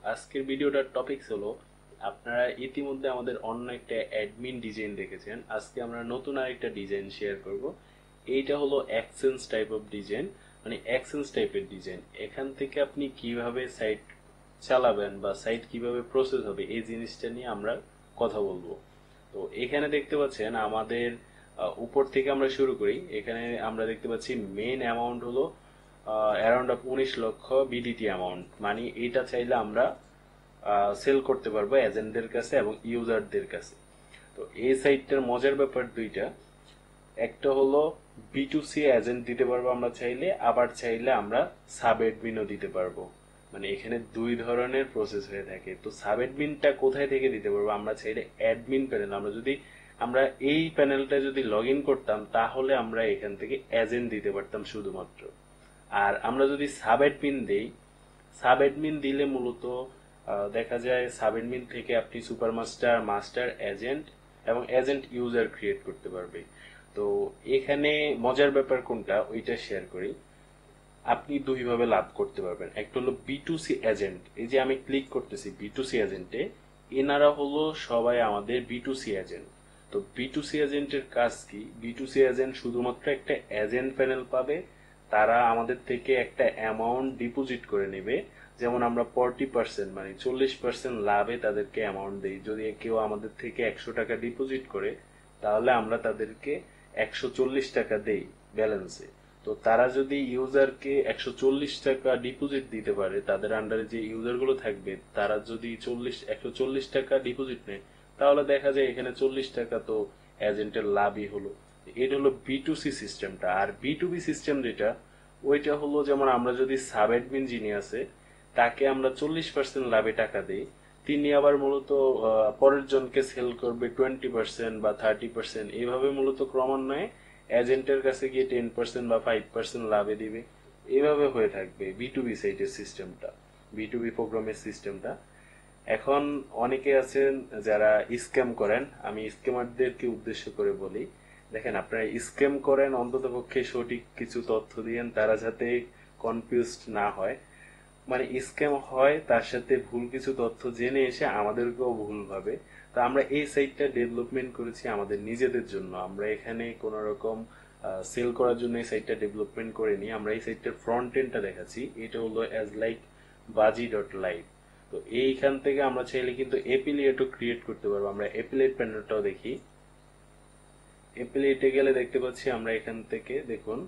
আজকের ভিডিওটার টপিকস হলো, আপনারা ইতিমধ্যে আমাদের অন্য একটা অ্যাডমিন ডিজাইন দেখেছেন। আজকে আমরা নতুন আরেকটা ডিজাইন শেয়ার করব। এইটা হলো এক্সচেঞ্জ টাইপ অফ ডিজাইন, মানে এক্সচেঞ্জ টাইপের ডিজাইন। এখান থেকে আপনি কিভাবে সাইট চালাবেন বা সাইট কিভাবে প্রসেস হবে এই জিনিসটা নিয়ে আমরা কথা বলবো। তো এখানে দেখতে পাচ্ছেন আমাদের উপর থেকে আমরা শুরু করি। এখানে আমরা দেখতে পাচ্ছি মেইন অ্যামাউন্ট হলো অ্যারাউন্ড 19 লক্ষ বিডিটি অ্যামাউন্ট, মানে এটা চাইলে আমরা সেল করতে পারবো এজেন্টদের কাছে এবং ইউজারদের কাছে। তো এই সাইটটার মজার ব্যাপার দুইটা। একটা হলো B2C এজেন্ট দিতে পারবো আমরা চাইলে, আবার চাইলে আমরা সাব অ্যাডমিনও দিতে পারবো। মানে এখানে দুই ধরনের প্রসেস হয়ে থাকে। তো সাব অ্যাডমিনটা কোথায় থেকে দিতে পারবো? আমরা চাইলে অ্যাডমিন প্যানেল, আমরা এই প্যানেলটা যদি লগ ইন করতাম তাহলে আমরা এখান থেকে এজেন্ট দিতে পারতাম শুধুমাত্র। আর আমরা যদি সাব অ্যাডমিন দেই, সাব অ্যাডমিন দিলে মূলত দেখা যায় সাব অ্যাডমিন থেকে আপনি সুপারমাস্টার, মাস্টার, এজেন্ট এবং এজেন্ট ইউজার ক্রিয়েট করতে পারবে। তো এখানে মজার ব্যাপার কোনটা ওইটা শেয়ার করি। আপনি দুইভাবে লাভ করতে পারবেন। একটা হলো B2C এজেন্ট। এই যে আমি ক্লিক করতেছি B2C এজেন্টে, এনারা হলো সবাই আমাদের B2C এজেন্ট। তো B2C এজেন্টের কাজ কি? B2C এজেন্ট শুধুমাত্র একটা এজেন্ট প্যানেল পাবে। তারা আমাদের থেকে একটা অ্যামাউন্ট ডিপোজিট করে নেবে। যেমন আমরা 40%, মানে 40% লাভে তাদেরকে অ্যামাউন্ট দেই। যদি কেউ আমাদের থেকে 100 টাকা ডিপোজিট করে, তাহলে আমরা তাদেরকে 140 টাকা দেই ব্যালেন্সে। তো তারা যদি ইউজারকে 140 টাকা ডিপোজিট দিতে পারে, তাদের আন্ডারে যে ইউজার গুলো থাকবে তারা যদি 140 টাকা ডিপোজিট নেয়, তাহলে দেখা যায় এখানে 40 টাকা তো এজেন্টের লাভই হলো। এটা হলো B2C সিস্টেমটা। আর B2B সিস্টেম যেটা, ওইটা হলো যেমন আমরা যদি সাব অ্যাডমিন যিনি আছে তাকে আমরা 40% লাভে টাকা দিই, তিনি আবার মূলত পরের জনকে সেল করবে 20% বা 30%, এইভাবে মূলত ক্রমান্বয়ে এজেন্টের কাছে গিয়ে 10% বা 5% লাভে দিবে। এইভাবে হয়ে থাকবে B2B সাইটের সিস্টেমটা, B2B প্রোগ্রামের সিস্টেমটা। এখন অনেকে আছেন যারা স্ক্যাম করেন, আমি স্ক্যামারদেরকে উদ্দেশ্য করে বলি, দেখেন আপনারা স্ক্যাম করেন অন্তত পক্ষে সঠিক কিছু তথ্য দিয়েন, তারা যাতে কনফিউজড না হয়। মানে স্ক্যাম হয় তার সাথে ভুল কিছু তথ্য জেনে এসে আমাদেরকেও ভুল ভাবে। তো আমরা এই সাইটটা ডেভেলপমেন্ট করেছি আমাদের নিজেদের জন্য। আমরা এখানে কোন রকম সেল করার জন্য এই সাইটটা ডেভেলপমেন্ট করিনি। আমরা এই সাইটটার ফ্রন্ট এন্ডটা দেখাচ্ছি। এটা হলো অ্যাজ লাইক baji.live। তো এইখান থেকে আমরা চাইলে কিন্তু এফিলিয়েটও ক্রিয়েট করতে পারবো। আমরা এফিলিয়েট প্যানেলটাও দেখি। এফিলিয়েটে গেলে দেখতে পাচ্ছি আমরা এখান থেকে দেখুন,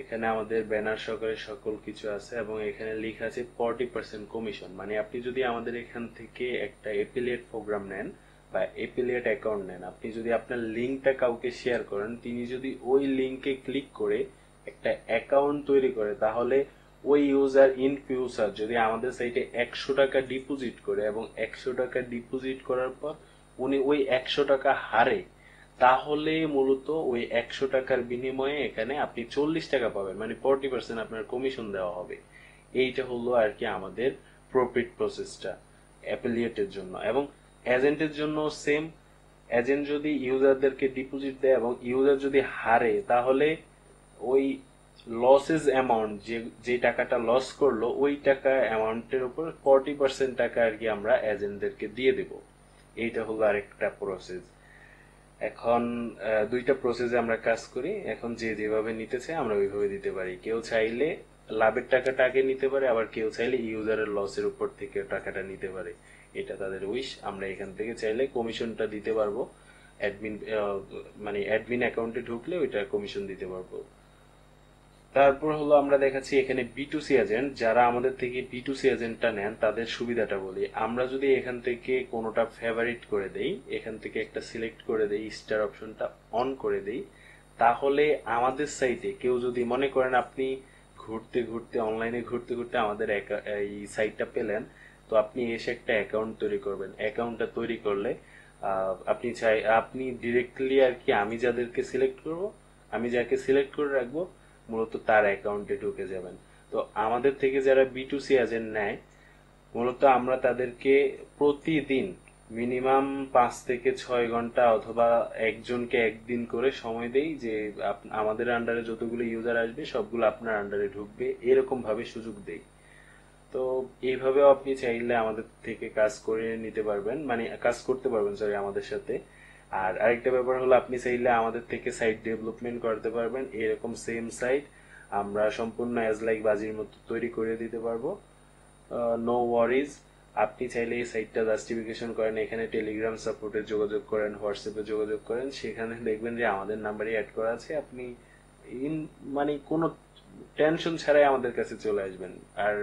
এখানে আমাদের ব্যানার সহকারে সকল কিছু আছে এবং এখানে লেখা আছে 40% কমিশন। মানে আপনি যদি আমাদের এখান থেকে একটা এফিলিয়েট প্রোগ্রাম নেন বা এফিলিয়েট অ্যাকাউন্ট নেন, আপনি যদি আপনার লিঙ্কটা কাউকে শেয়ার করেন, তিনি যদি ওই লিঙ্কে ক্লিক করে একটা অ্যাকাউন্ট তৈরি করে, তাহলে ওই ইউজার ইন ফিউচার যদি আমাদের সাইটে 100 টাকা ডিপোজিট করে এবং 100 টাকা ডিপোজিট করার পর উনি ওই 100 টাকা হারে, তাহলে মূলত ওই 100 টাকার বিনিময়ে এখানে আপনি 40 টাকা পাবেন, মানে 40% আপনার কমিশন দেওয়া হবে। এইটা হলো আর কি আমাদের প্রফিট প্রসেসটা অ্যাফিলিয়েটের জন্য। এবং এজেন্টের জন্য সেম। এজেন্ট যদি ইউজারদেরকে ডিপোজিট দেয় এবং ইউজার যদি হারে, তাহলে ওই লসেস অ্যামাউন্ট, যে যে টাকাটা লস করলো ওই টাকা অ্যামাউন্টের উপর 40% টাকা আর কি আমরা এজেন্টদেরকে দিয়ে দেব। এইটা হলো আরেকটা প্রসেস। এখন দুইটা প্রসেসে আমরা কাজ করি। এখন যে যেভাবে নিতে চায় আমরা ওইভাবে দিতে পারি। কেউ চাইলে লাভের টাকাটা আগে নিতে পারে, আবার কেউ চাইলে ইউজারের লসের উপর থেকে টাকাটা নিতে পারে। এটা তাদের উইশ। আমরা এখান থেকে চাইলে কমিশনটা দিতে পারবো। অ্যাডমিন, মানে অ্যাডমিন অ্যাকাউন্টে ঢুকলে ওইটা কমিশন দিতে পারবো। তারপর হলো আমরা দেখাচ্ছি এখানে B2C এজেন্ট। যারা আমাদের থেকে B2C এজেন্টটা নেন তাদের সুবিধাটা বলি। আমরা যদি এখান থেকে কোনোটা ফেভারিট করে দেই, এখান থেকে একটা সিলেক্ট করে দেই, স্টার অপশনটা অন করে দেই, তাহলে আমাদের সাইটে কেউ যদি মনে করেন আপনি ঘুরতে ঘুরতে, অনলাইনে ঘুরতে ঘুরতে আমাদের এই সাইটটা পেলেন, তো আপনি এসে একটা অ্যাকাউন্ট তৈরি করবেন। অ্যাকাউন্টটা তৈরি করলে আপনি ডিরেক্টলি আর কি, আমি যাদেরকে সিলেক্ট করব, আমি যাকে সিলেক্ট করে রাখবো, মূলত তার অ্যাকাউন্টে ঢুকে যাবেন। তো আমাদের থেকে যারা B2C এজেন্ট নেয়, মূলত আমরা তাদেরকে প্রতিদিন মিনিমাম 5 থেকে 6 ঘন্টা অথবা একজনকে একদিন করে সময় দেই, যে আমাদের আন্ডারে যতগুলো ইউজার আসবে সবগুলো আপনার আন্ডারে ঢুকবে, এরকম ভাবে সুযোগ দেই। তো এইভাবেও আপনি চাইলে আমাদের থেকে কাজ করে নিতে পারবেন, মানে কাজ করতে পারবেন সরি আমাদের সাথে। আর আরেকটা ব্যাপার হলো আপনি চাইলে আমাদের থেকে সাইট ডেভেলপমেন্ট করতে পারবেন, এরকম সেম সাইট আমরা সম্পূর্ণ অ্যাজ লাইক বাজির মতো তৈরি করে দিতে পারবো। No worries. আপনি চাইলে এই সাইটটা জাস্টিফিকেশন করেন, এখানে টেলিগ্রাম সাপোর্টে যোগাযোগ করেন, হোয়াটসঅ্যাপে যোগাযোগ করেন, সেখানে দেখবেন যে আমাদের নাম্বারই অ্যাড করা আছে। আপনি ইন মানে কোনো টেনশন ছাড়াই আমাদের কাছে চলে আসবেন। আর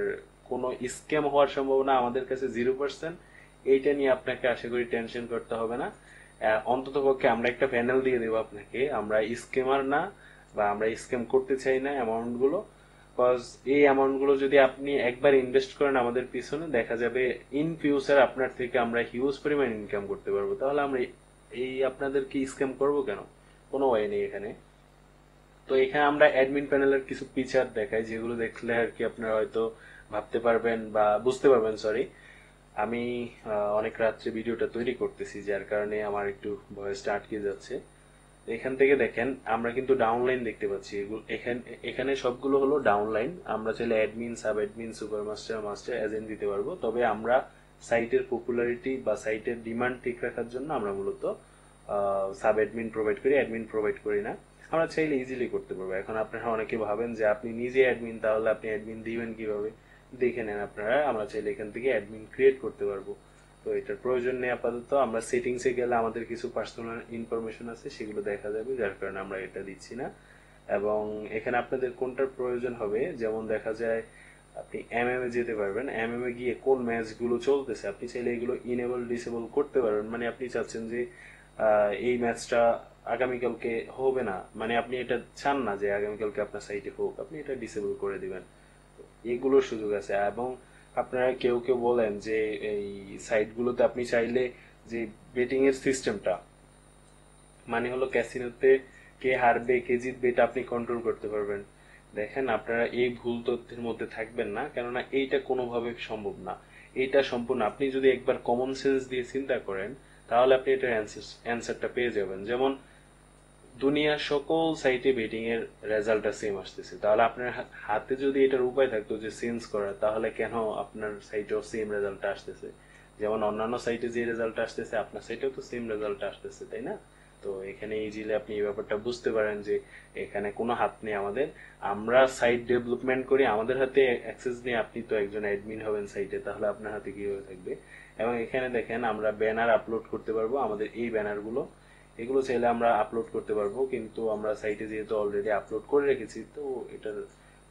কোনো স্ক্যাম হওয়ার সম্ভাবনা আমাদের কাছে 0%। এইটা নিয়ে আপনাকে আশা করি টেনশন করতে হবে না। অন্তত পক্ষে আমরা একটা প্যানেল দিয়ে দেবো আপনাকে, আমরা স্ক্যামার না বা আমরা স্ক্যাম করতে চাই না অ্যামাউন্ট গুলো। কজ এই অ্যামাউন্ট গুলো যদি আপনি একবার ইনভেস্ট করেন আমাদের পিছনে, দেখা যাবে ইন ফিউচার আপনার থেকে আমরা হিউজ পরিমাণ ইনকাম করতে পারবো। তাহলে আমরা এই আপনাদেরকে স্ক্যাম করবো কেন? কোনো ওয়ে নেই এখানে। তো এখানে আমরা অ্যাডমিন প্যানেলের কিছু ফিচার দেখাই, যেগুলো দেখলে আর কি আপনারা হয়তো ভাবতে পারবেন বা বুঝতে পারবেন। সরি, আমি অনেক রাত্রে ভিডিওটা তৈরি করতেছি, যার কারণে আমার একটু ভয়েসটা আটকে যাচ্ছে। এখান থেকে দেখেন আমরা কিন্তু ডাউনলাইন দেখতে পাচ্ছি, এগুলো এখানে সবগুলো হলো ডাউনলাইন। আমরা চাইলে admin, sub admin, super master, master agent দিতে পারবো। তবে আমরা সাইটের পপুলারিটি বা সাইটের ডিমান্ড ঠিক রাখার জন্য আমরা মূলত সাব অ্যাডমিন প্রোভাইড করি, অ্যাডমিন প্রোভাইড করি না। আমরা চাইলে ইজিলি করতে পারবো। এখন আপনারা অনেকে ভাবেন যে আপনি নিজে অ্যাডমিন, তাহলে আপনি অ্যাডমিন দিবেন কিভাবে? দেখে নেন আপনারা, আমরা চাইলে এখান থেকে অ্যাডমিন ক্রিয়েট করতে পারবো। তো এটার প্রয়োজন নেই আপাতত। আমরা সেটিংসে গেলে আমাদের কিছু পার্সোনাল ইনফরমেশন আছে, সেগুলো দেখা যাবে, যার কারণে আমরা এটা দিচ্ছি না। এবং এখানে আপনাদের কোনটার প্রয়োজন হবে, যেমন দেখা যায় আপনি এমএম এ যেতে পারবেন, এমএম এ গিয়ে কোন ম্যাচগুলো চলতেছে আপনি চাইলে এগুলো ইনেবল ডিসেবল করতে পারবেন। মানে আপনি চাচ্ছেন যে এই ম্যাচটা আগামীকালকে হবে না, মানে আপনি এটা চান না যে আগামীকালকে আপনার সাইটে হোক, আপনি এটা ডিসেবল করে দিবেন। এগুলোর সুযোগ আছে। এবং আপনারা কেউ কেউ বলেন যে এই সাইটগুলোতে আপনি চাইলে যে বেটিং এর সিস্টেমটা, মানে হলো ক্যাসিনোতে কে হারবে কে জিতবে এটা আপনি কন্ট্রোল করতে পারবেন। দেখেন আপনারা এই ভুল তথ্যের মধ্যে থাকবেন না, কেননা এইটা কোনোভাবে সম্ভব না। এইটা সম্পূর্ণ আপনি যদি একবার কমন সেন্স দিয়ে চিন্তা করেন, তাহলে আপনি এটার অ্যান্সারটা পেয়ে যাবেন। যেমন দুনিয়ার সকল সাইটে বেটিং এর রেজাল্টটা সেম আসতেছে, তাহলে আপনার হাতে যদি এটার উপায় থাকতো যে চেঞ্জ করার, তাহলে কেন আপনার সাইটেও সেম রেজাল্ট আসতেছে? যেমন অন্যান্য সাইটে যে রেজাল্ট আসতেছে আপনার সাইটেও তো সেম রেজাল্ট আসতেছে, তাই না? তো এখানে ইজিলি আপনি এই ব্যাপারটা বুঝতে পারেন যে এখানে কোনো হাত নেই আমাদের। আমরা সাইট ডেভেলপমেন্ট করি, আমাদের হাতে অ্যাক্সেস নেই। আপনি তো একজন অ্যাডমিন হবেন সাইটে, তাহলে আপনার হাতে কিভাবে থাকবে? এবং এখানে দেখেন আমরা ব্যানার আপলোড করতে পারবো। আমাদের এই ব্যানারগুলো, এগুলো চাইলে আমরা আপলোড করতে পারবো, কিন্তু আমরা সাইটে যেহেতু অলরেডি আপলোড করে রেখেছি, তো এটার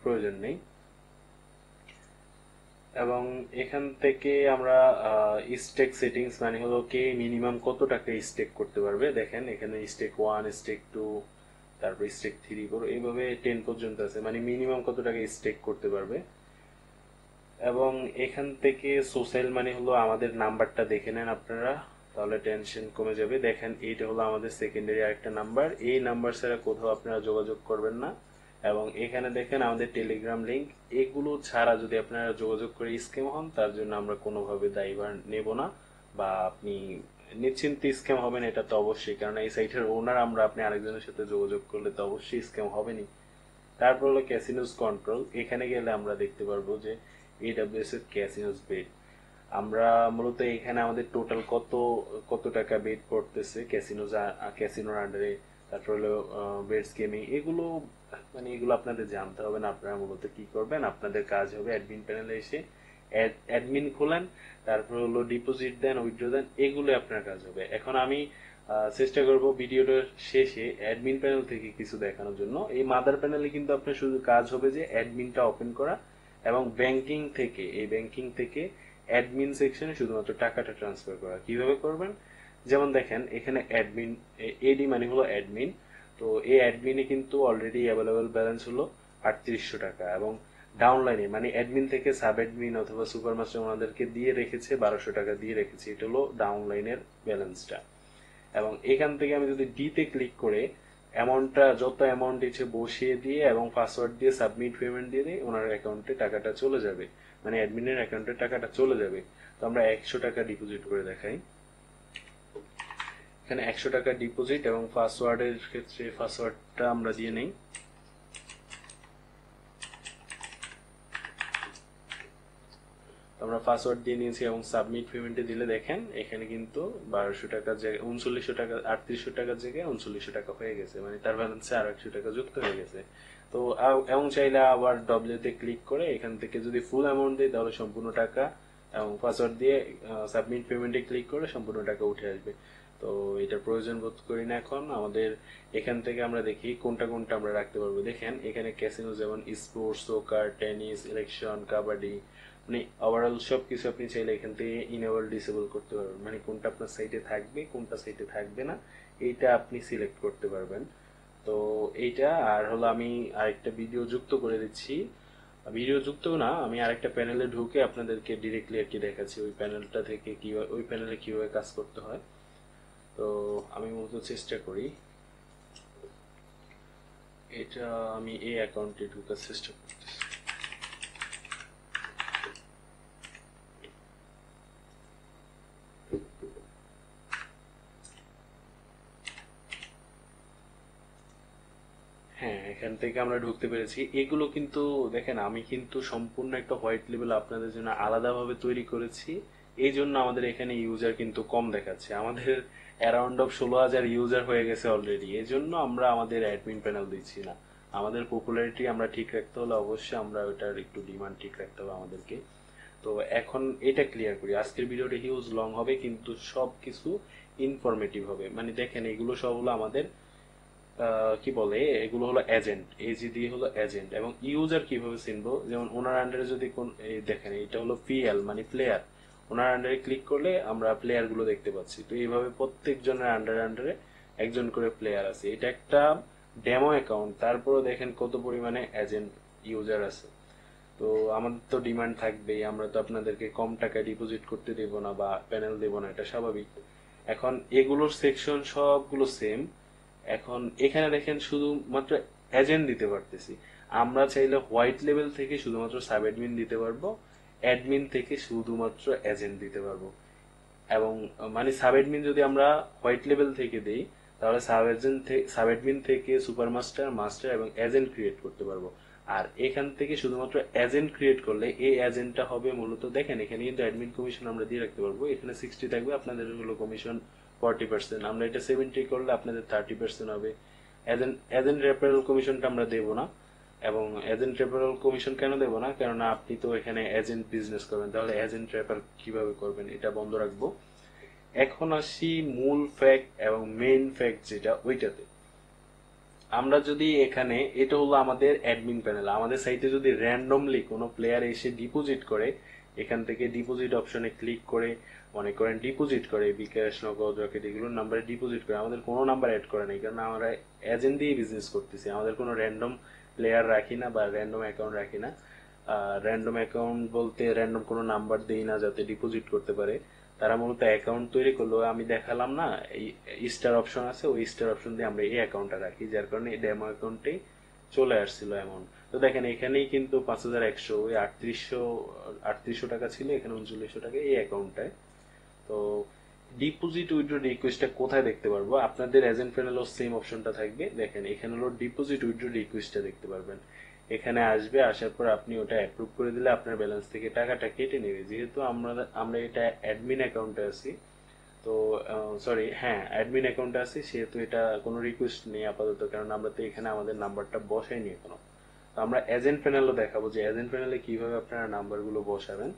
প্রয়োজন নেই। এবং এখান থেকে আমরা স্টেক সেটিংস, মানে হলো কে মিনিমাম কত টাকা স্টেক করতে পারবে। দেখেন এখানে স্টেক 1, স্টেক 2, তারপর স্টেক 3, 4 এইভাবে 10 পর্যন্ত আছে, মানে মিনিমাম কত টাকা স্টেক করতে পারবে। এবং এখান থেকে সোশ্যাল, মানে হলো আমাদের নাম্বারটা দেখে নেন আপনারা, তাহলে টেনশন কমে যাবে। দেখেন এইটা হলো আমাদের সেকেন্ডারি আরেকটা নাম্বার, এই নাম্বার ছাড়া কোথাও আপনারা যোগাযোগ করবেন না। এবং এখানে দেখেন আমাদের টেলিগ্রাম লিংক, এগুলো ছাড়া যদি আপনারা যোগাযোগ করে স্ক্যাম হন, তার জন্য আমরা কোনোভাবে দায়ভার নেব না। বা আপনি নিশ্চিন্তে স্ক্যাম হবেন এটা তো অবশ্যই, কারণ এই সাইটের ওনার আমরা, আপনি আরেকজনের সাথে যোগাযোগ করলে তো অবশ্যই স্ক্যাম হবেনি। তারপর হলো ক্যাসিনোস কন্ট্রোল, এখানে গেলে আমরা দেখতে পারবো যে AWS এর ক্যাসিনোস বেট। আমরা মূলত এখানে আমাদের টোটাল কত কত টাকা বেট পড়তেছে ক্যাসিনোর আন্ডারে, তারপর হলো বেটস গেমিং, এগুলো মানে এগুলো আপনাদের জানতে হবে না। আপনারা মূলত কি করবেন, আপনাদের কাজ হবে অ্যাডমিন প্যানেলে এসে অ্যাডমিন খোলেন, তারপর হলো ডিপোজিট দেন, উইথড্র দেন, এগুলো আপনার কাজ হবে। এখন আমি চেষ্টা করব ভিডিওটার শেষে অ্যাডমিন প্যানেল থেকে কিছু দেখানোর জন্য। এই মাদার প্যানেলে কিন্তু আপনার শুধু কাজ হবে যে অ্যাডমিনটা ওপেন করা, এবং ব্যাংকিং থেকে অ্যাডমিন সেকশনে শুধুমাত্র টাকাটা ট্রান্সফার করা। কিভাবে করবেন? যেমন দেখেন এখানে অ্যাডমিন, এডি মানে হলো অ্যাডমিন। তো এই অ্যাডমিনে কিন্তু অলরেডি অ্যাভেলেবল ব্যালেন্স হলো 3800 টাকা, এবং ডাউনলাইনে মানে অ্যাডমিন থেকে সাব অ্যাডমিন অথবা সুপার মাস্টার ওনাদেরকে দিয়ে রেখেছে 1200 টাকা দিয়ে রেখেছে। এটা হলো ডাউনলাইনের ব্যালেন্সটা। এবং এখান থেকে আমি যদি ডিতে ক্লিক করে অ্যামাউন্টটা, যত অ্যামাউন্ট ইচ্ছে বসিয়ে দিয়ে এবং পাসওয়ার্ড দিয়ে সাবমিট পেমেন্ট দিয়ে দিই, ওনার অ্যাকাউন্টে টাকাটা চলে যাবে, মানে অ্যাডমিনের অ্যাকাউন্টে টাকাটা চলে যাবে। তো আমরা 100 টাকা ডিপোজিট করে দেখাই। এখানে 100 টাকা ডিপোজিট, এবং পাসওয়ার্ডের ক্ষেত্রে পাসওয়ার্ডটা আমরা দিয়ে নেই। আমরা পাসওয়ার্ড দিয়ে নিয়েছি এবং সাবমিট পেমেন্টে দিলে দেখেন এখানে কিন্তু 1200 টাকার জায়গায় 3900 টাকা, 3800 টাকার জায়গায় 3900 টাকা হয়ে গেছে, মানে তার ব্যালেন্সে আর 100 টাকা যুক্ত হয়ে গেছে। তো এবং চাইলে আবার ডব্লিউতে ক্লিক করে এখান থেকে যদি ফুল অ্যামাউন্ট দিই তাহলে সম্পূর্ণ টাকা, এবং পাসওয়ার্ড দিয়ে সাবমিট পেমেন্টে ক্লিক করে সম্পূর্ণ টাকা উঠে আসবে। তো এটার প্রয়োজন বোধ করি না এখন। আমাদের এখান থেকে আমরা দেখি কোনটা কোনটা আমরা রাখতে পারবো। দেখেন এখানে ক্যাসিনো যেমন sports, soccer, tennis, election, kabaddi, মানে ওভারঅল সব কিছু আপনি চাইলে এখান থেকে ইনেবল ডিসেবল করতে পারবেন, মানে কোনটা আপনার সাইটে থাকবে কোনটা সাইটে থাকবে না এইটা আপনি সিলেক্ট করতে পারবেন। তো এইটা আর হলো আমি আরেকটা ভিডিও যুক্ত করে দিচ্ছি, ভিডিও যুক্ত না, আমি আরেকটা প্যানেলে ঢুকে আপনাদেরকে ডিরেক্টলি আর কি দেখাচ্ছি ওই প্যানেলটা থেকে কিভাবে, ওই প্যানেলে কিভাবে কাজ করতে হয়। তো আমি মূলত চেষ্টা করি এটা, আমি এই অ্যাকাউন্টে ঢোকার চেষ্টা করতেছি। হ্যাঁ, এখান থেকে আমরা ঢুকতে পেরেছি। এগুলো কিন্তু দেখেন আমি কিন্তু সম্পূর্ণ একটা হোয়াইট লেভেল আপনাদের জন্য আলাদাভাবে তৈরি করেছি, এই জন্য আমাদের এখানে ইউজার কিন্তু কম দেখাচ্ছে। আমাদের অ্যারাউন্ড অফ 16,000 ইউজার হয়ে গেছে অলরেডি, এই জন্য আমরা আমাদের অ্যাডমিন প্যানেল দিচ্ছি না। আমাদের পপুলারিটি আমরা ঠিক রাখতে হলে অবশ্যই আমরা ওটার একটু ডিমান্ড ঠিক রাখতে হবে আমাদেরকে। তো এখন এটা ক্লিয়ার করি, আজকের ভিডিওটা হিউজ লং হবে কিন্তু সব কিছু ইনফরমেটিভ হবে। মানে দেখেন এগুলো সব হলো আমাদের কি বলে, এগুলো হলো এজেন্ট, এজি দিয়ে হলো এজেন্ট। এবং ইউজার কিভাবে চিনবো, যেমন ওনার আন্ডারে যদি কোন দেখেন এটা হলো পিএল মানে প্লেয়ার, ওনার আন্ডারে ক্লিক করলে আমরা প্লেয়ার গুলো দেখতে পাচ্ছি। তো এইভাবে প্রত্যেকজনের আন্ডারে আন্ডারে একজন করে প্লেয়ার আছে। এটা একটা ডেমো অ্যাকাউন্ট, তারপরও দেখেন কত পরিমাণে এজেন্ট ইউজার আছে। তো আমাদের তো ডিমান্ড থাকবেই, আমরা তো আপনাদেরকে কম টাকা ডিপোজিট করতে দেব না বা প্যানেল দেব না, এটা স্বাভাবিক। এখন এগুলোর সেকশন সবগুলো সেম। এখন এখানে দেখেন শুধুমাত্র এজেন্ট দিতে পারতেছি, আমরা চাইলে হোয়াইট লেভেল থেকে শুধুমাত্র সাব অ্যাডমিন দিতে পারবো, অ্যাডমিন থেকে শুধুমাত্র এজেন্ট দিতে পারবো। এবং মানে সাব অ্যাডমিন যদি আমরা হোয়াইট লেভেল থেকে দেই তাহলে সাব অ্যাডমিন থেকে সুপার মাস্টার, মাস্টার এবং এজেন্ট ক্রিয়েট করতে পারবো। আর এখান থেকে শুধুমাত্র এজেন্ট ক্রিয়েট করলে এই এজেন্টটা হবে মূলত, দেখেন এখানে কিন্তু অ্যাডমিন কমিশন আমরা দিয়ে রাখতে পারবো, এখানে 60 থাকবে, আপনাদের হলো কমিশন 40%, আমরা এটা 70 করলে আপনাদের 30% হবে। এজেন্ট রেফারেল কমিশনটা আমরা দেবো না। এবং এজেন্ট রেফারেল কমিশন কেন দেবো না, কেননা আপনি তো এখানে এজেন্ট বিজনেস করবেন, তাহলে এজেন্ট রেফার কিভাবে করবেন এটা বন্ধ রাখবো। এখন আসি মূল ফ্যাক্ট এবং মেইন ফ্যাক্ট যেটা ওইটাতে। আমরা যদি এখানে, এটা হলো আমাদের অ্যাডমিন প্যানেল, আমাদের সাইটে যদি র্যান্ডমলি কোনো প্লেয়ার এসে ডিপোজিট করে, এখান থেকে ডিপোজিট অপশনে ক্লিক করে মনে করেন ডিপোজিট করে বিকাশ, নগদ, রকেট এগুলোর নাম্বারে ডিপোজিট করে, আমাদের কোনো নাম্বার অ্যাড করে নাই, কারণ আমরা এজেন্ট দিয়ে বিজনেস করতেছি, আমাদের কোনো র্যান্ডম প্লেয়ার রাখি না বা র্যান্ডম অ্যাকাউন্ট রাখি না। র্যান্ডম অ্যাকাউন্ট বলতে র্যান্ডম কোনো নাম্বার দেই না যাতে ডিপোজিট করতে পারে। তারা মূলত অ্যাকাউন্ট তৈরি করলো, আমি দেখালাম না এই স্টার অপশন আছে, ওই স্টার অপশন দিয়ে আমরা এই অ্যাকাউন্টটা রাখি, যার কারণে এই ডেমো অ্যাকাউন্টে চলে আসছিল এমন। তো দেখেন এখানেই কিন্তু 5100, ওই 3800 টাকা ছিল, এখানে 3900 টাকা এই অ্যাকাউন্টটায়। তো ডিপোজিট উইথড্র রিকোয়েস্টটা কোথায় দেখতে পারবো, আপনাদের এজেন্ট প্যানেলও সেম অপশনটা থাকবে, দেখেন এখানে হলো ডিপোজিট উইথড্র রিকোয়েস্টটা দেখতে পারবেন। এখানে আসবে, আসার পর আপনি ওটা অ্যাপ্রুভ করে দিলে আপনার ব্যালেন্স থেকে টাকাটা কেটে নেবে। যেহেতু আমরা এটা অ্যাডমিন অ্যাকাউন্টে আছি, তো সরি হ্যাঁ অ্যাডমিন অ্যাকাউন্টে আছি, সেহেতু এটা কোনো রিকোয়েস্ট নেই আপাতত, কারণ আমরা তো এখানে আমাদের নাম্বারটা বসাইনি এখনো। তো আমরা এজেন্ট প্যানেলও দেখাবো যে এজেন্ট প্যানেলে কিভাবে আপনারা নাম্বারগুলো বসাবেন।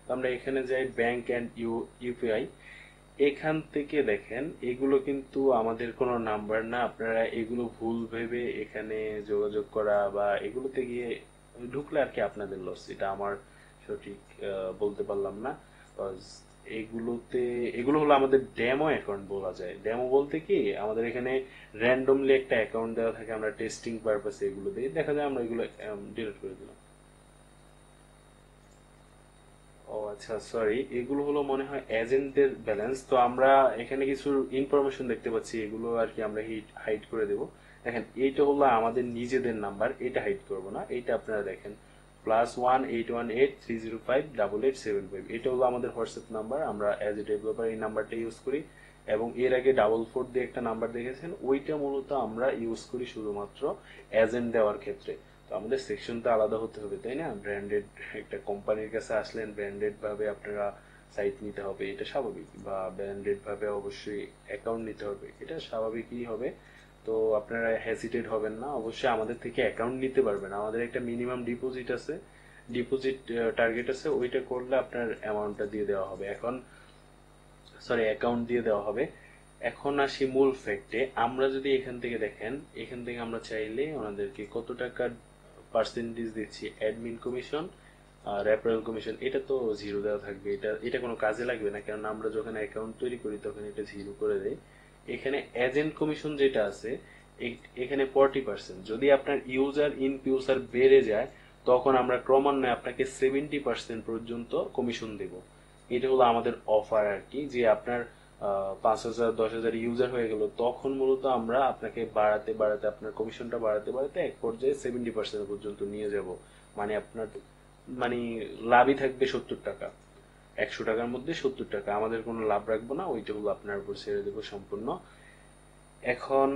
তো আমরা এখানে যাই ব্যাংক অ্যান্ড ইউপিআই, এখান থেকে দেখেন এগুলো কিন্তু আমাদের কোনো নাম্বার না, আপনারা এগুলো ভুল ভেবে এখানে যোগাযোগ করা বা এগুলোতে গিয়ে ঢুকলে আর কি আপনাদের লস, এটা আমার সঠিক বলতে পারলাম না। এগুলোতে, এগুলো হলো আমাদের ডেমো অ্যাকাউন্ট বলা যায়। ডেমো বলতে কি, আমাদের এখানে র্যান্ডমলি একটা অ্যাকাউন্ট দেওয়া থাকে, আমরা টেস্টিং পারপাসে এগুলো দিই, দেখা যায় আমরা এগুলো ডিলিট করে দিলাম। ও আচ্ছা সরি, এগুলো হলো মনে হয় এজেন্টদের ব্যালেন্স। তো আমরা এখানে কিছু ইনফরমেশন দেখতে পাচ্ছি, এগুলো আর কি আমরা হাইড করে দেব। দেখেন এইটা হলো আমাদের নিজেদের নাম্বার, এটা হাইড করব না, এইটা আপনারা দেখেন +18183058875, এটা হলো আমাদের হোয়াটসঅ্যাপ নাম্বার, আমরা অ্যাজ এ ডেভেলপার এই নাম্বারটা ইউজ করি। এবং এর আগে 444 দিয়ে একটা নাম্বার দেখেছেন, ওইটা মূলত আমরা ইউজ করি শুধুমাত্র এজেন্ট দেওয়ার ক্ষেত্রে। তো আমাদের সেকশন তো আলাদা হতে হবে, তাই না? ব্র্যান্ডেড একটা কোম্পানির কাছে আসলেন, ব্র্যান্ডেড ভাবে আপনারা সাইট নিতে হবে, এটা স্বাভাবিক, বা ব্র্যান্ডেড ভাবে অবশ্যই অ্যাকাউন্ট নিতে হবে, এটা স্বাভাবিকই হবে। তো আপনারা হেসিটেট হবেন না, অবশ্যই আমাদের থেকে অ্যাকাউন্ট নিতে পারবেন। আমাদের একটা মিনিমাম ডিপোজিট আছে, ডিপোজিট টার্গেট আছে, ওইটা করলে আপনার অ্যামাউন্টটা দিয়ে দেওয়া হবে। এখন সরি, অ্যাকাউন্ট দিয়ে দেওয়া হবে। এখন আসি মূল ফ্যাক্টে। আমরা যদি এখান থেকে দেখেন, এখান থেকে আমরা চাইলে ওনাদেরকে কত টাকা পার্সেন্টেজ দিচ্ছি, অ্যাডমিন কমিশন, রেফারেল কমিশন, এটা তো জিরো দেওয়া থাকবে। এটা এটা কোনো কাজে লাগবে না, কারণ আমরা যখন অ্যাকাউন্ট তৈরি করি তখন এটা জিরো করে দেয়। এখানে এজেন্ট কমিশন যেটা আছে, এখানে 40%। যদি আপনার ইউজার ইন ফিউচার বেড়ে যায়, তখন আমরা ক্রমান্বয়ে আপনাকে 70% পর্যন্ত কমিশন দেব। এটা হলো আমাদের অফার আর কি, যে আপনার 5,000 10,000 ইউজার হয়ে গেল, তখন মূলত আমরা আপনাকে বাড়াতে বাড়াতে, আপনার কমিশনটা বাড়াতে বাড়াতে এক পর্যায়ে 70% পর্যন্ত নিয়ে যাব। মানে আপনার মানে লাভই থাকবে 70 টাকা। 100 টাকার মধ্যে 70 টাকা আমাদের কোনো লাভ রাখবো না, ওইটা হলো আপনার উপর ছেড়ে দেবো সম্পূর্ণ। এখন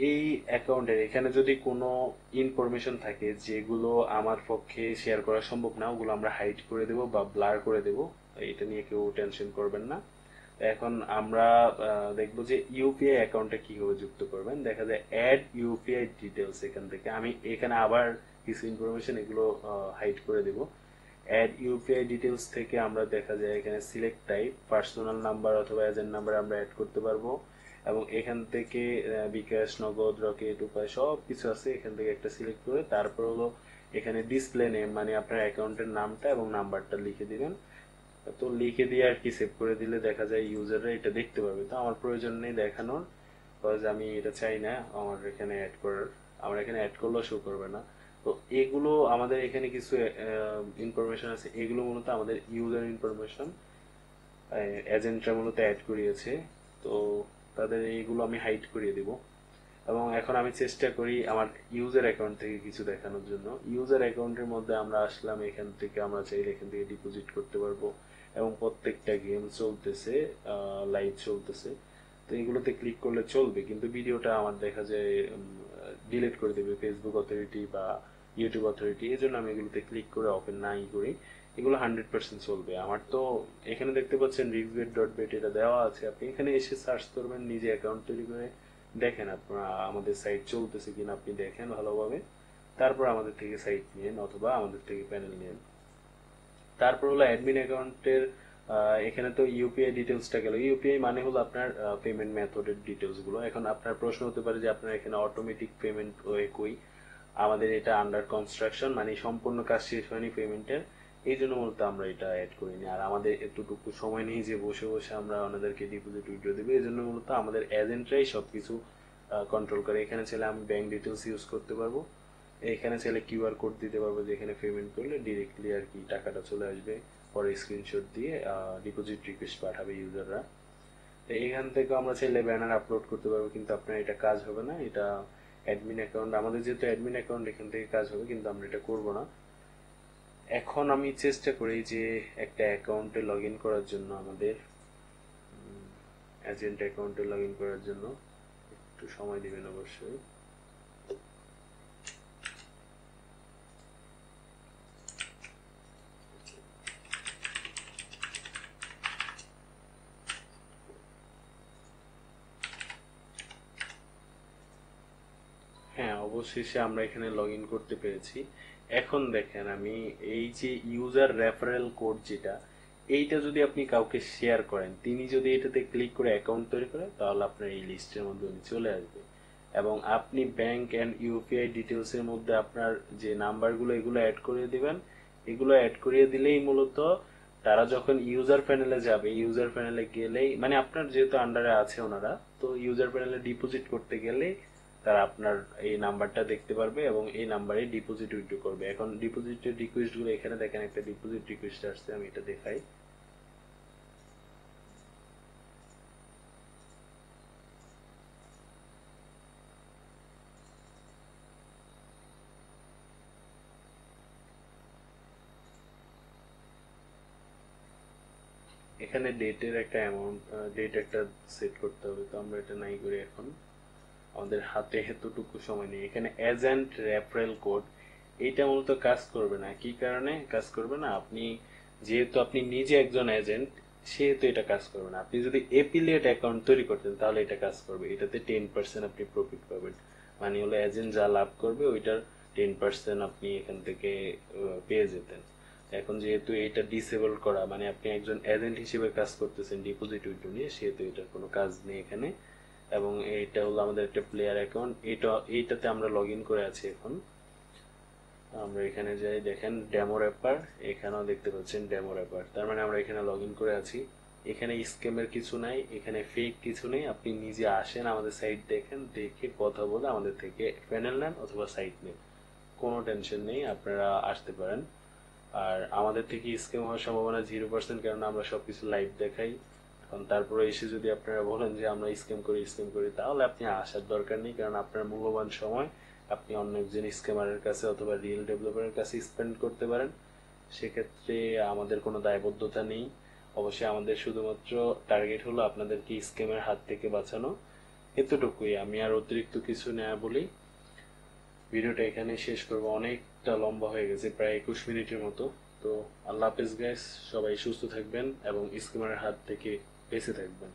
এই অ্যাকাউন্টের এখানে যদি কোনো ইনফরমেশন থাকে যেগুলো আমার পক্ষে শেয়ার করা সম্ভব না, ওগুলো আমরা হাইড করে দেব বা ব্লার করে দেব, এটা নিয়ে কেউ টেনশন করবেন না। এখন আমরা দেখবো যে ইউপিআই অ্যাকাউন্টে কিভাবে যুক্ত করবেন। দেখা যায় অ্যাড ইউপিআই ডিটেলস, এখান থেকে আমি এখানে আবার কিছু ইনফরমেশন এগুলো হাইড করে দেব। অ্যাড ইউপিআই ডিটেলস থেকে আমরা দেখা যায় এখানে সিলেক্ট টাইপ, পার্সোনাল নাম্বার অথবা এজেন্ট নাম্বার আমরা অ্যাড করতে পারবো। এবং এখান থেকে বিকাশ, নগদ, রকেট, উপায় সব কিছু আছে, এখান থেকে একটা সিলেক্ট করে তারপর হলো এখানে ডিসপ্লে নেম, মানে আপনার অ্যাকাউন্টের নামটা এবং নাম্বারটা লিখে দিবেন। তো লিখে দিয়ে আর কি সেভ করে দিলে দেখা যায় ইউজাররা এটা দেখতে পাবে। তো আমার প্রয়োজন নেই দেখানোর, বিকজ আমি এটা চাই না আমার এখানে অ্যাড করার। আমার এখানে অ্যাড করলেও শো করবে না। তো এগুলো আমাদের এখানে কিছু ইনফরমেশন আছে, এগুলো মূলত আমাদের ইউজার ইনফরমেশন, এজেন্টরা মূলত অ্যাড করিয়েছে। তো তাদের এইগুলো আমি হাইড করিয়ে দিব। এবং এখন আমি চেষ্টা করি আমার ইউজার অ্যাকাউন্ট থেকে কিছু দেখানোর জন্য। ইউজার অ্যাকাউন্টের মধ্যে আমরা আসলাম, এখান থেকে আমরা চাইলে এখান থেকে ডিপোজিট করতে পারবো, এবং প্রত্যেকটা গেম চলতেছে, লাইভ চলতেছে। তো এগুলোতে ক্লিক করলে চলবে, কিন্তু ভিডিওটা আমার দেখা যায় ডিলিট করে দেবে ফেসবুক অথরিটি বা ইউটিউব অথরিটি, এই জন্য আমি এগুলোতে ক্লিক করে ওপেন নাই করি। এগুলো 100% চলবে আমার। তো এখানে দেখতে পাচ্ছেন rigsbet.bet, এটা দেওয়া আছে, আপনি এখানে এসে সার্চ করবেন, নিজে অ্যাকাউন্ট তৈরি করে দেখেন আপনারা আমাদের সাইট চলতেছে কিনা, আপনি দেখেন ভালোভাবে, তারপর আমাদের থেকে সাইট নিন অথবা আমাদের থেকে প্যানেল নিন। তারপর হলো অ্যাডমিন অ্যাকাউন্টের, এখানে তো ইউপিআই ডিটেলসটা গেল। ইউপিআই মানে হলো আপনার পেমেন্ট মেথডের ডিটেলস গুলো। এখন আপনার প্রশ্ন হতে পারে যে আপনার এখানে অটোমেটিক পেমেন্ট ওয়ে কই। আমাদের এটা আন্ডার কনস্ট্রাকশন, মানে সম্পূর্ণ কাজ শেষ হয়নি পেমেন্টের, এই জন্য মূলত আমরা এটা অ্যাড করিনি। আর আমাদের এতটুকু সময় নেই যে বসে বসে আমরা ওনাদেরকে ডিপোজিট উইথড্র দেবো, এই জন্য মূলত আমাদের এজেন্টরাই সবকিছু কন্ট্রোল করে। এখানে চাইলে আমি ব্যাংক ডিটেলস ইউজ করতে পারবো, এখানে চাইলে কিউআর কোড দিতে পারবো, যেখানে পেমেন্ট করলে ডিরেক্টলি আর কি টাকাটা চলে আসবে, পরে স্ক্রিনশট দিয়ে ডিপোজিট রিকোয়েস্ট পাঠাবে ইউজাররা। তো এখান থেকে আমরা চাইলে ব্যানার আপলোড করতে পারবো, কিন্তু আপনার এটা কাজ হবে না, এটা অ্যাডমিন অ্যাকাউন্ট, আমাদের যেহেতু অ্যাডমিন অ্যাকাউন্ট এখান থেকে কাজ হবে, কিন্তু আমরা এটা করবো না। এখন আমি চেষ্টা করি যে একটা অ্যাকাউন্টে লগ ইন করার জন্য, আমাদের এজেন্ট অ্যাকাউন্টে লগ ইন করার জন্য একটু সময় দিবেন অবশ্যই। হ্যাঁ, অবশেষে আমরা এখানে লগ ইন করতে পেরেছি। এখন দেখেন, আমি এই যে ইউজার রেফারেল কোড যেটা, এইটা যদি আপনি কাউকে শেয়ার করেন, তিনি যদি এটাতে ক্লিক করে অ্যাকাউন্ট তৈরি করেন, তাহলে আপনার এই লিস্টের মধ্যে উনি চলে আসবে। এবং আপনি ব্যাংক অ্যান্ড ইউপিআই ডিটেলস এর মধ্যে আপনার যে নাম্বারগুলো এগুলো অ্যাড করিয়ে দিবেন। এগুলো অ্যাড করিয়ে দিলেই মূলত তারা যখন ইউজার প্যানেলে যাবে, ইউজার প্যানেলে গেলেই, মানে আপনার যেহেতু আন্ডারে আছে ওনারা, তো ইউজার প্যানেলে ডিপোজিট করতে গেলে তারা আপনার এই নাম্বারটা দেখতে পারবে এবং এই নাম্বারে ডিপোজিট উইথড্র করবে। এখন ডিপোজিটের রিকোয়েস্ট গুলো এখানে দেখেন, একটা ডিপোজিট রিকোয়েস্ট আসছে, আমি এটা দেখাই। এখানে ডেটের একটা অ্যামাউন্ট, ডেট একটা সেট করতে হবে, তো আমরা এটা নাই করি এখন, আমাদের হাতে এতটুকু সময় নেই। এখানে এজেন্ট রেফারেল কোড, এইটা মূলত কাজ করবে না। কি কারণে কাজ করবে না? আপনি যেহেতু আপনি নিজে একজন এজেন্ট, সেহেতু এটা কাজ করবে না। আপনি যদি এফিলিয়েট অ্যাকাউন্ট তৈরি করতেন তাহলে এটা কাজ করবে। এটাতে 10% আপনি প্রফিট পাবেন। মানে হলো এজেন্ট যা লাভ করবে ওইটার 10% আপনি এখান থেকে পেয়ে যেতেন। এখন যেহেতু এটা ডিসেবল করা, মানে আপনি একজন এজেন্ট হিসেবে কাজ করতেছেন ডিপোজিট উইথড্র নিয়ে, সেহেতু এটার কোনো কাজ নেই এখানে। এবং এটা হলো আমাদের একটা প্লেয়ার অ্যাকাউন্ট, এইটাতে আমরা লগ ইন করে আছি এখন। আমরা এখানে যাই, দেখেন ডেমো র্যাপার, এখানেও দেখতে পাচ্ছেন ডেমো র্যাপার, তার মানে আমরা এখানে লগ ইন করে আছি। এখানে স্ক্যামের কিছু নাই, এখানে ফেক কিছু নেই। আপনি নিজে আসেন, আমাদের সাইট দেখেন, দেখে কথা বলে আমাদের থেকে প্যানেল নেন অথবা সাইট নেন, কোনো টেনশন নেই, আপনারা আসতে পারেন। আর আমাদের থেকে স্ক্যাম হওয়ার সম্ভাবনা 0%, কারণ আমরা সবকিছু লাইভ দেখাই। এখন তারপরে এসে যদি আপনারা বলেন যে আমরা স্ক্যাম করি, তাহলে আপনি আসার দরকার নেই, কারণ আপনার মূল্যবান সময় আপনি অন্য একজন স্ক্যামারের কাছে অথবা রিয়েল ডেভেলপারের কাছে স্পেন্ড করতে পারেন। সেক্ষেত্রে আমাদের কোনো দায়বদ্ধতা নেই। অবশ্যই আমাদের শুধুমাত্র টার্গেট হলো আপনাদেরকে স্ক্যামের হাত থেকে বাঁচানো, এতটুকুই। আমি আর অতিরিক্ত কিছু না বলি, ভিডিওটা এখানে শেষ করবো। অনেকটা লম্বা হয়ে গেছে, প্রায় 21 মিনিটের মতো। তো আল্লাহ হাফেজ গাইস, সবাই সুস্থ থাকবেন এবং স্ক্যামারের হাত থেকে বেঁচে থাকবেন।